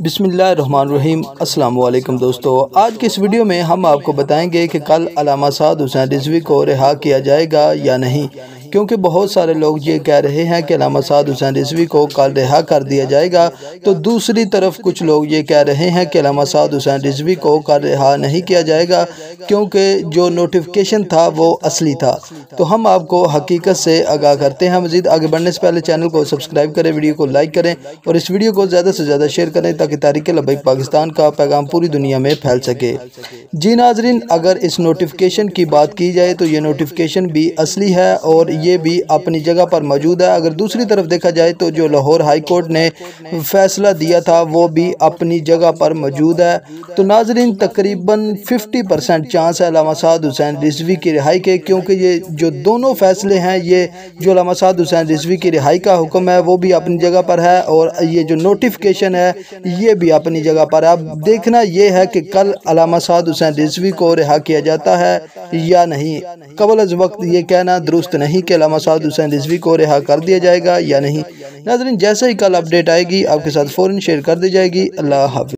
بسم اللہ الرحمن الرحیم۔ السلام علیکم دوستو، آج کی اس ویڈیو میں ہم آپ کو بتائیں گے کہ کل علامہ سعد حسین رضوی کو رہا کیا جائے گا یا نہیں، کیونکہ بہت سارے لوگ یہ کہہ رہے ہیں کہ علامہ سعد حسین رضوی کو کل رہا کر دیا جائے گا، تو دوسری طرف کچھ لوگ یہ کہہ رہے ہیں کہ علامہ سعد حسین رضوی کو کل رہا نہیں کیا جائے گا کیونکہ جو نوٹیفیکیشن تھا وہ اصلی تھا۔ تو ہم آپ کو حقیقت سے آگاہ کرتے ہیں۔ مزید آگے بڑھنے سے پہلے چینل کو سبسکرائب کریں، ویڈیو کو لائک کریں اور اس ویڈیو کو زیادہ سے زیادہ شیئر کریں تاکہ تحریک لبیک پاکستان کا پیغام پوری دنیا میں پھیل سکے۔ جی ناظرین، اگر اس نوٹیفیکیشن کی بات کی جائے تو یہ نوٹیفیکیشن بھی اصلی ہے اور یہ بھی اپنی جگہ پر موجود ہے۔ اگر دوسری طرف دیکھا جائے تو جو لاہور ہائی کورٹ نے فیصلہ دیا تھا وہ بھی اپنی جگہ پر موجود ہے۔ تو ناظرین، تقریباً 50% چانس ہے علامہ سعد حسین رضوی کی رہائی کے، کیونکہ یہ جو دونوں فیصلے ہیں، یہ جو علامہ سعد حسین رضوی کی رہائی کا حکم ہے وہ بھی اپنی جگہ پر ہے اور یہ جو نوٹیفیکیشن ہے یہ بھی اپنی جگہ پر ہے۔ اب دیکھنا یہ ہے کہ کل علامہ سعد حسین رضوی کو رہا کیا جاتا ہے یا نہیں۔ قبل از وقت یہ کہنا درست نہیں کہ علامہ سعد حسین رضوی کو رہا کر دیا جائے گا یا نہیں۔ ناظرین، جیسے ہی کل اپڈیٹ آئے گی آپ کے ساتھ فوراً شیئر کر دی جائے گی۔ اللہ حافظ۔